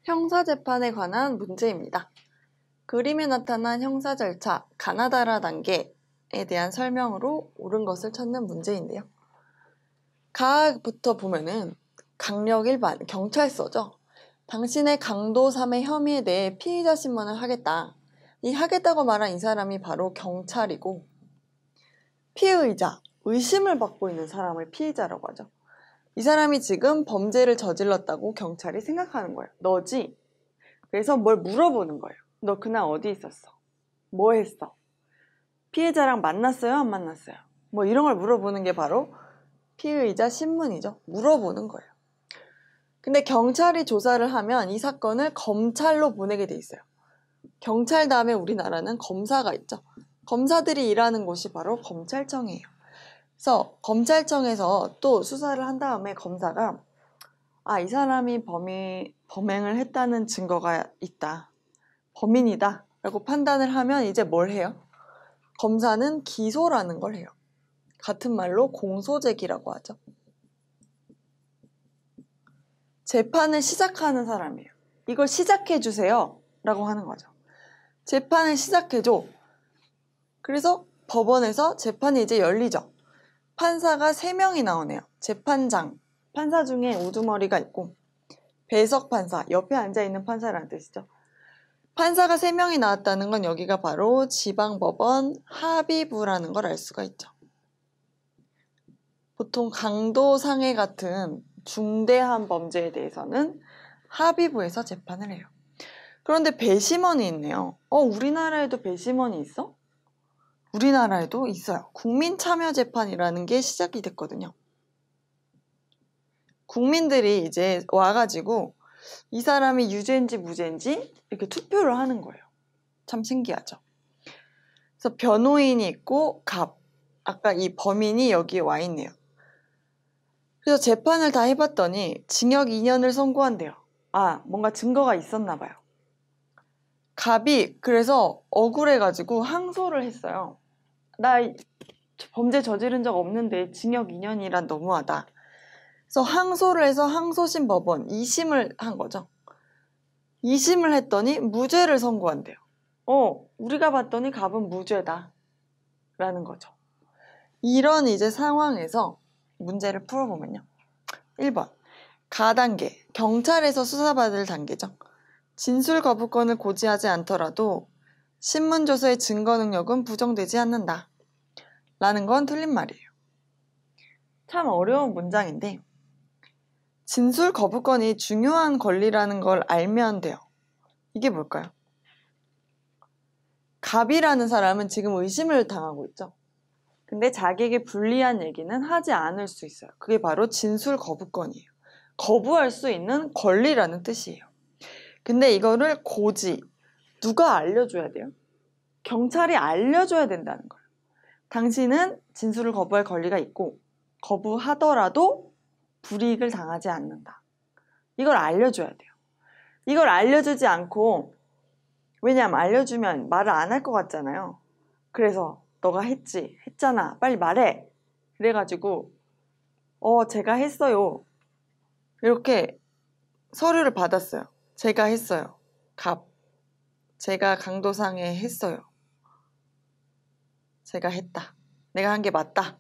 형사재판에 관한 문제입니다. 그림에 나타난 형사 절차, 가나다라 단계에 대한 설명으로 옳은 것을 찾는 문제인데요. 가부터 보면은 강력 일반, 경찰서죠. 당신의 강도 3의 혐의에 대해 피의자 신문을 하겠다. 이 하겠다고 말한 이 사람이 바로 경찰이고, 피의자, 의심을 받고 있는 사람을 피의자라고 하죠. 이 사람이 지금 범죄를 저질렀다고 경찰이 생각하는 거예요. 너지? 그래서 뭘 물어보는 거예요. 너 그날 어디 있었어? 뭐 했어? 피해자랑 만났어요? 안 만났어요? 뭐 이런 걸 물어보는 게 바로 피의자 신문이죠. 물어보는 거예요. 근데 경찰이 조사를 하면 이 사건을 검찰로 보내게 돼 있어요. 경찰 다음에 우리나라는 검사가 있죠. 검사들이 일하는 곳이 바로 검찰청이에요. 그래서 검찰청에서 또 수사를 한 다음에 검사가 이 사람이 범행을 했다는 증거가 있다. 범인이다. 라고 판단을 하면 이제 뭘 해요? 검사는 기소라는 걸 해요. 같은 말로 공소제기라고 하죠. 재판을 시작하는 사람이에요. 이걸 시작해주세요. 라고 하는 거죠. 재판을 시작해줘. 그래서 법원에서 재판이 이제 열리죠. 판사가 3명이 나오네요. 재판장, 판사 중에 우두머리가 있고, 배석 판사, 옆에 앉아있는 판사라는 뜻이죠. 판사가 3명이 나왔다는 건 여기가 바로 지방법원 합의부라는 걸 알 수가 있죠. 보통 강도 상해 같은 중대한 범죄에 대해서는 합의부에서 재판을 해요. 그런데 배심원이 있네요. 우리나라에도 배심원이 있어? 우리나라에도 있어요. 국민참여재판이라는 게 시작이 됐거든요. 국민들이 이제 와가지고 이 사람이 유죄인지 무죄인지 이렇게 투표를 하는 거예요. 참 신기하죠. 그래서 변호인이 있고 아까 이 범인이 여기에 와 있네요. 그래서 재판을 다 해봤더니 징역 2년을 선고한대요. 뭔가 증거가 있었나 봐요. 갑이 그래서 억울해가지고 항소를 했어요. 나 범죄 저지른 적 없는데 징역 2년이란 너무하다. 그래서 항소를 해서 항소심 법원 2심을 한 거죠. 2심을 했더니 무죄를 선고한대요. 우리가 봤더니 갑은 무죄다. 라는 거죠. 이런 이제 상황에서 문제를 풀어보면요. 1번. 가단계. 경찰에서 수사받을 단계죠. 진술 거부권을 고지하지 않더라도 신문조서의 증거 능력은 부정되지 않는다. 라는 건 틀린 말이에요. 참 어려운 문장인데 진술 거부권이 중요한 권리라는 걸 알면 돼요. 이게 뭘까요? 갑이라는 사람은 지금 의심을 당하고 있죠. 근데 자기에게 불리한 얘기는 하지 않을 수 있어요. 그게 바로 진술 거부권이에요. 거부할 수 있는 권리라는 뜻이에요. 근데 이거를 누가 알려줘야 돼요? 경찰이 알려줘야 된다는 거예요. 당신은 진술을 거부할 권리가 있고 거부하더라도 불이익을 당하지 않는다. 이걸 알려줘야 돼요. 이걸 알려주지 않고 왜냐면 알려주면 말을 안 할 것 같잖아요. 그래서 너가 했잖아. 빨리 말해. 그래가지고 제가 했어요. 이렇게 서류를 받았어요. 제가 했어요. 제가 강도상해 했어요. 제가 했다. 내가 한 게 맞다.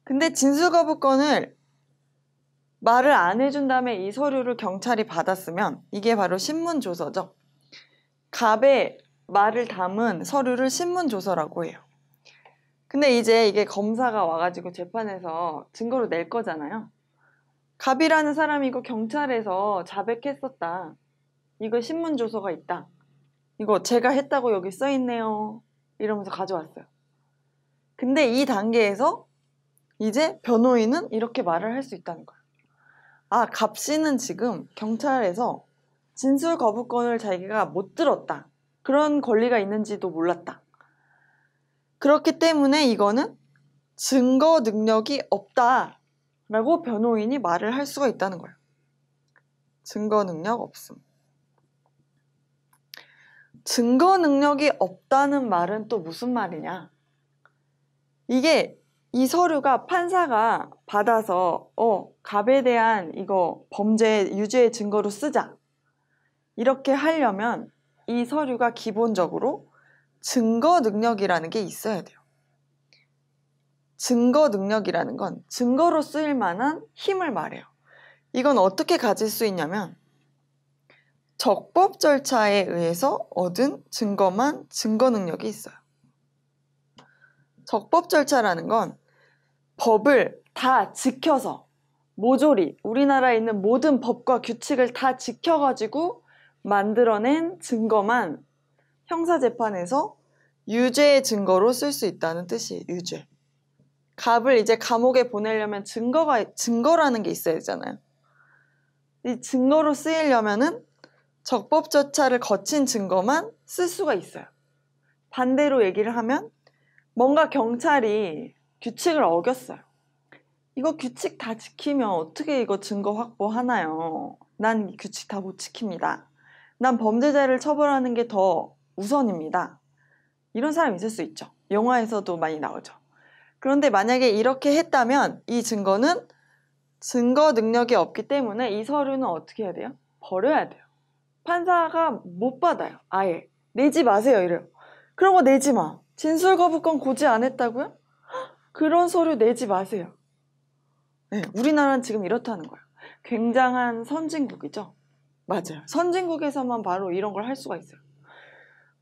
근데 진술거부권을 말을 안 해준 다음에 이 서류를 경찰이 받았으면 이게 바로 신문조서죠. 갑의 말을 담은 서류를 신문조서라고 해요. 근데 이제 이게 검사가 와가지고 재판에서 증거로 낼 거잖아요. 갑이라는 사람이 이거 경찰에서 자백했었다. 이거 신문조서가 있다. 이거 제가 했다고 여기 써있네요. 이러면서 가져왔어요. 근데 이 단계에서 이제 변호인은 이렇게 말을 할 수 있다는 거예요. 갑 씨는 지금 경찰에서 진술 거부권을 자기가 못 들었다. 그런 권리가 있는지도 몰랐다. 그렇기 때문에 이거는 증거 능력이 없다라고 변호인이 말을 할 수가 있다는 거예요. 증거 능력 없음. 증거 능력이 없다는 말은 또 무슨 말이냐? 이 서류가 판사가 받아서 갑에 대한 이거 범죄 유죄의 증거로 쓰자. 이렇게 하려면 이 서류가 기본적으로 증거 능력이라는 게 있어야 돼요. 증거 능력이라는 건 증거로 쓰일 만한 힘을 말해요. 이건 어떻게 가질 수 있냐면 적법 절차에 의해서 얻은 증거만 증거 능력이 있어요. 적법 절차라는 건 법을 다 지켜서 모조리 우리나라에 있는 모든 법과 규칙을 다 지켜가지고 만들어낸 증거만 형사재판에서 유죄의 증거로 쓸 수 있다는 뜻이에요. 유죄. 갑을 이제 감옥에 보내려면 증거라는 게 있어야 되잖아요. 이 증거로 쓰이려면은 적법 절차를 거친 증거만 쓸 수가 있어요. 반대로 얘기를 하면 뭔가 경찰이 규칙을 어겼어요. 이거 규칙 다 지키면 어떻게 이거 증거 확보하나요? 난 이 규칙 다 못 지킵니다. 난 범죄자를 처벌하는 게 더 우선입니다. 이런 사람 있을 수 있죠. 영화에서도 많이 나오죠. 그런데 만약에 이렇게 했다면 이 증거는 증거 능력이 없기 때문에 이 서류는 어떻게 해야 돼요? 버려야 돼요. 판사가 못 받아요. 아예. 내지 마세요. 이래요. 그런 거 내지 마. 진술거부권 고지 안 했다고요? 그런 서류 내지 마세요. 네, 우리나라는 지금 이렇다는 거예요. 굉장한 선진국이죠. 맞아요. 선진국에서만 바로 이런 걸 할 수가 있어요.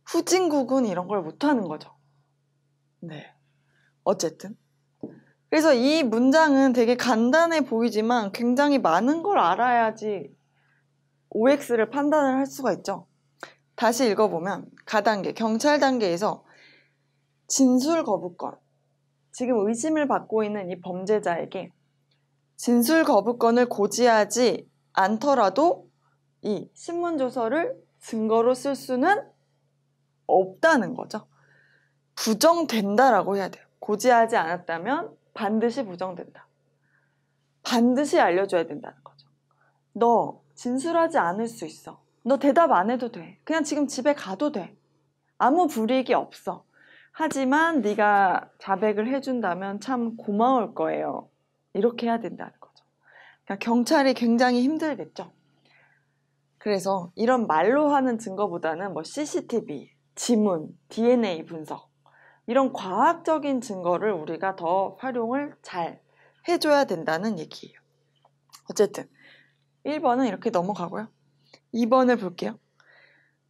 후진국은 이런 걸 못하는 거죠. 네. 어쨌든. 그래서 이 문장은 되게 간단해 보이지만 굉장히 많은 걸 알아야지 OX를 판단을 할 수가 있죠. 다시 읽어보면 가단계, 경찰 단계에서 진술 거부권, 지금 의심을 받고 있는 이 범죄자에게 진술 거부권을 고지하지 않더라도 이 신문조서를 증거로 쓸 수는 없다는 거죠. 부정된다라고 해야 돼요. 고지하지 않았다면 반드시 부정된다. 반드시 알려줘야 된다는 거죠. 너 진술하지 않을 수 있어. 너 대답 안 해도 돼. 그냥 지금 집에 가도 돼. 아무 불이익이 없어. 하지만 네가 자백을 해준다면 참 고마울 거예요. 이렇게 해야 된다는 거죠. 그러니까 경찰이 굉장히 힘들겠죠. 그래서 이런 말로 하는 증거보다는 뭐 CCTV, 지문, DNA 분석 이런 과학적인 증거를 우리가 더 활용을 잘 해줘야 된다는 얘기예요. 어쨌든 1번은 이렇게 넘어가고요. 2번을 볼게요.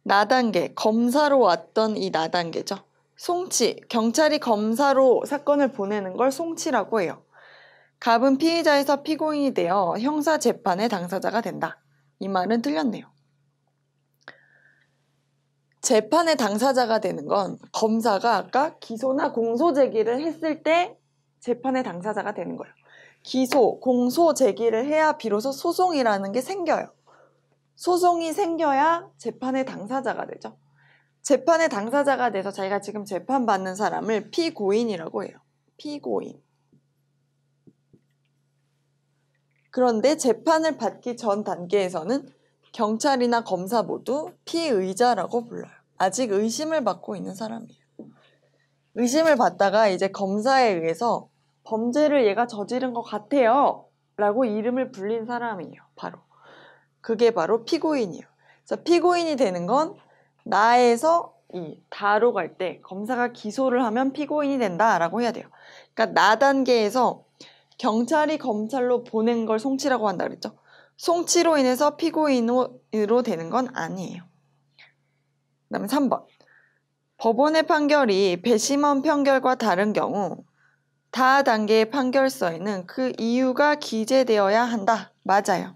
나단계, 검사로 왔던 이 나단계죠. 송치, 경찰이 검사로 사건을 보내는 걸 송치라고 해요. 갑은 피의자에서 피고인이 되어 형사재판의 당사자가 된다. 이 말은 틀렸네요. 재판의 당사자가 되는 건 검사가 아까 기소나 공소 제기를 했을 때 재판의 당사자가 되는 거예요. 기소, 공소 제기를 해야 비로소 소송이라는 게 생겨요. 소송이 생겨야 재판의 당사자가 되죠. 재판의 당사자가 돼서 자기가 지금 재판받는 사람을 피고인이라고 해요. 피고인. 그런데 재판을 받기 전 단계에서는 경찰이나 검사 모두 피의자라고 불러요. 아직 의심을 받고 있는 사람이에요. 의심을 받다가 이제 검사에 의해서 범죄를 얘가 저지른 것 같아요 라고 이름을 불린 사람이에요. 바로. 그게 바로 피고인이에요. 그래서 피고인이 되는 건 나에서 이 다로 갈 때 검사가 기소를 하면 피고인이 된다라고 해야 돼요. 그러니까 나 단계에서 경찰이 검찰로 보낸 걸 송치라고 한다 그랬죠. 송치로 인해서 피고인으로 되는 건 아니에요. 그 다음에 3번. 법원의 판결이 배심원 판결과 다른 경우 다 단계의 판결서에는 그 이유가 기재되어야 한다. 맞아요.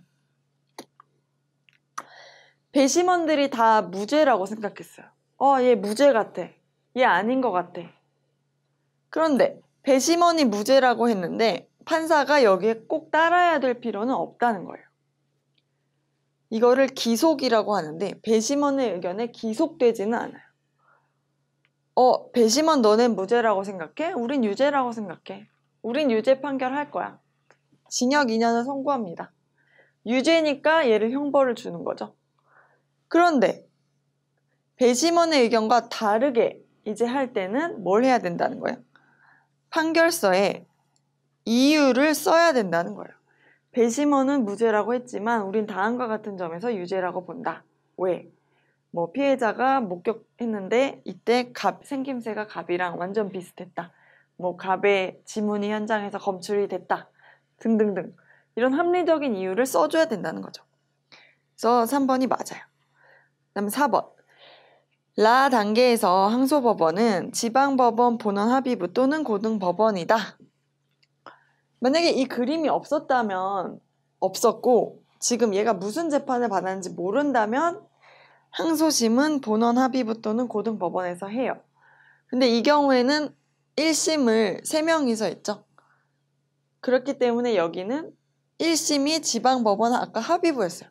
배심원들이 다 무죄라고 생각했어요. 얘 무죄 같아. 얘 아닌 것 같아. 그런데 배심원이 무죄라고 했는데 판사가 여기에 꼭 따라야 될 필요는 없다는 거예요. 이거를 기속이라고 하는데 배심원의 의견에 기속되지는 않아요. 배심원 너넨 무죄라고 생각해? 우린 유죄라고 생각해. 우린 유죄 판결할 거야. 징역 2년을 선고합니다. 유죄니까 얘를 형벌을 주는 거죠. 그런데 배심원의 의견과 다르게 이제 할 때는 뭘 해야 된다는 거예요? 판결서에 이유를 써야 된다는 거예요. 배심원은 무죄라고 했지만 우린 다음과 같은 점에서 유죄라고 본다. 왜? 뭐 피해자가 목격했는데 이때 생김새가 갑이랑 완전 비슷했다. 뭐 갑의 지문이 현장에서 검출이 됐다. 등등등. 이런 합리적인 이유를 써줘야 된다는 거죠. 그래서 3번이 맞아요. 그다음 4번. 라 단계에서 항소법원은 지방법원 본원 합의부 또는 고등법원이다. 만약에 이 그림이 없었다면 없었고 지금 얘가 무슨 재판을 받았는지 모른다면 항소심은 본원 합의부 또는 고등법원에서 해요. 근데 이 경우에는 1심을 3명이서 했죠. 그렇기 때문에 여기는 1심이 지방법원 아까 합의부였어요.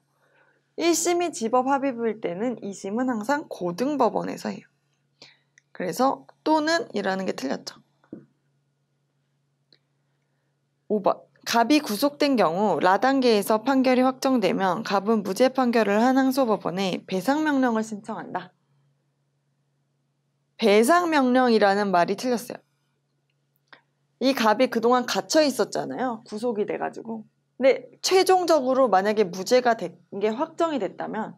1심이 지법 합의부일 때는 2심은 항상 고등법원에서 해요. 그래서 또는 이라는 게 틀렸죠. 5번. 갑이 구속된 경우 라 단계에서 판결이 확정되면 갑은 무죄 판결을 한 항소법원에 배상명령을 신청한다. 배상명령이라는 말이 틀렸어요. 이 갑이 그동안 갇혀 있었잖아요. 구속이 돼가지고. 근데 최종적으로 만약에 무죄가 된 게 확정이 됐다면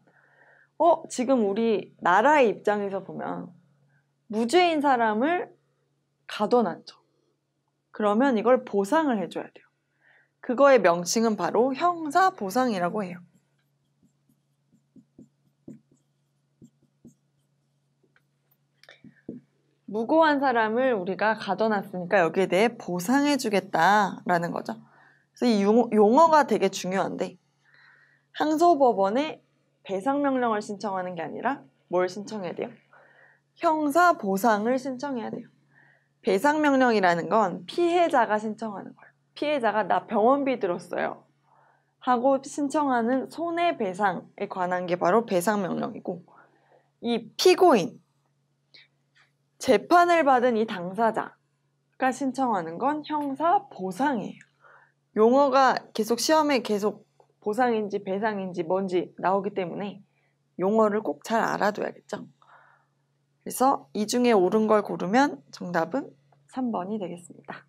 지금 우리 나라의 입장에서 보면 무죄인 사람을 가둬놨죠. 그러면 이걸 보상을 해줘야 돼요. 그거의 명칭은 바로 형사보상이라고 해요. 무고한 사람을 우리가 가둬놨으니까 여기에 대해 보상해주겠다라는 거죠. 그래서 이 용어가 되게 중요한데 항소법원에 배상명령을 신청하는 게 아니라 뭘 신청해야 돼요? 형사보상을 신청해야 돼요. 배상명령이라는 건 피해자가 신청하는 거예요. 피해자가 나 병원비 들었어요 하고 신청하는 손해배상에 관한 게 바로 배상명령이고 이 피고인, 재판을 받은 이 당사자가 신청하는 건 형사보상이에요. 용어가 계속 시험에 계속 보상인지 배상인지 뭔지 나오기 때문에 용어를 꼭 잘 알아둬야겠죠. 그래서 이 중에 옳은 걸 고르면 정답은 3번이 되겠습니다.